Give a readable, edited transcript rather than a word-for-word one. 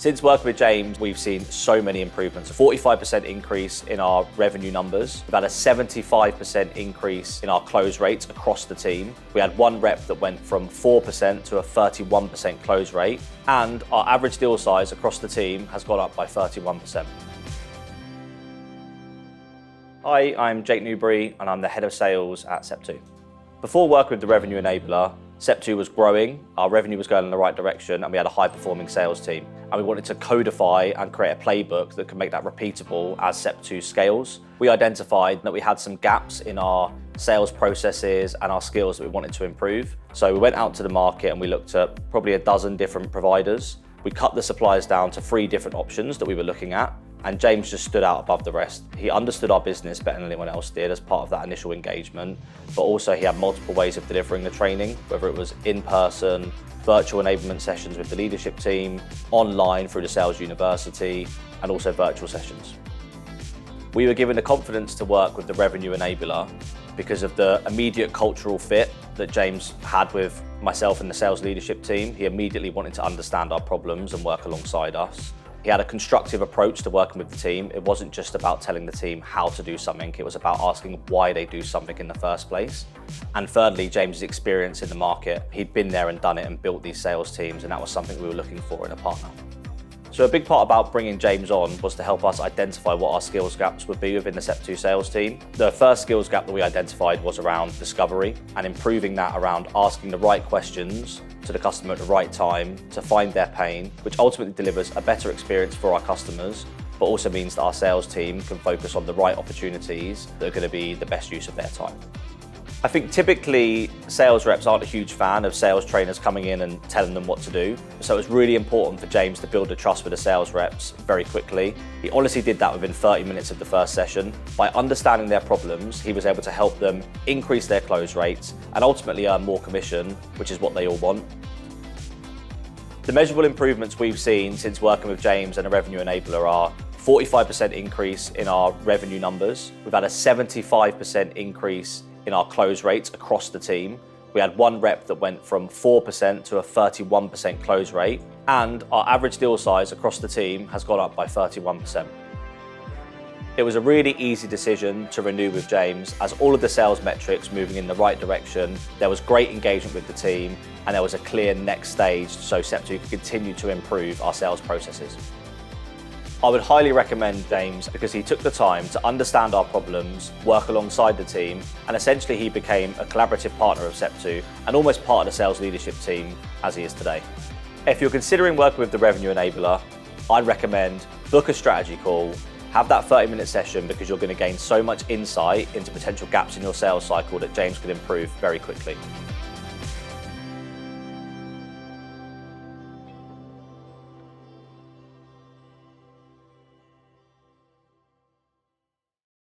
Since working with James, we've seen so many improvements. A 45% increase in our revenue numbers. We've had a 75% increase in our close rates across the team. We had one rep that went from 4% to a 31% close rate. And our average deal size across the team has gone up by 31%. Hi, I'm Jake Newbury and I'm the head of sales at Sep2. Before working with the revenue enabler, Sep2 was growing, our revenue was going in the right direction, and we had a high-performing sales team. And we wanted to codify and create a playbook that could make that repeatable as Sep2 scales. We identified that we had some gaps in our sales processes and our skills that we wanted to improve. So we went out to the market and we looked at probably a dozen different providers. We cut the suppliers down to 3 different options that we were looking at. And James just stood out above the rest. He understood our business better than anyone else did as part of that initial engagement, but also he had multiple ways of delivering the training, whether it was in person, virtual enablement sessions with the leadership team, online through the Sales University, and also virtual sessions. We were given the confidence to work with the revenue enabler because of the immediate cultural fit that James had with myself and the sales leadership team. He immediately wanted to understand our problems and work alongside us. He had a constructive approach to working with the team. It wasn't just about telling the team how to do something, it was about asking why they do something in the first place. And thirdly, James's experience in the market. He'd been there and done it and built these sales teams, and that was something we were looking for in a partner. So a big part about bringing James on was to help us identify what our skills gaps would be within the Sep2 sales team. The first skills gap that we identified was around discovery and improving that around asking the right questions to the customer at the right time to find their pain, which ultimately delivers a better experience for our customers, but also means that our sales team can focus on the right opportunities that are going to be the best use of their time. I think typically sales reps aren't a huge fan of sales trainers coming in and telling them what to do. So it was really important for James to build a trust with the sales reps very quickly. He honestly did that within 30 minutes of the first session. By understanding their problems, he was able to help them increase their close rates and ultimately earn more commission, which is what they all want. The measurable improvements we've seen since working with James and a revenue enabler are 45% increase in our revenue numbers. We've had a 75% increase in our close rates across the team. We had one rep that went from 4% to a 31% close rate, and our average deal size across the team has gone up by 31%. It was a really easy decision to renew with James as all of the sales metrics moving in the right direction. There was great engagement with the team and there was a clear next stage so Sep2 could continue to improve our sales processes. I would highly recommend James because he took the time to understand our problems, work alongside the team, and essentially he became a collaborative partner of Sep2 and almost part of the sales leadership team as he is today. If you're considering working with the revenue enabler, I'd recommend book a strategy call, have that 30-minute session because you're going to gain so much insight into potential gaps in your sales cycle that James could improve very quickly.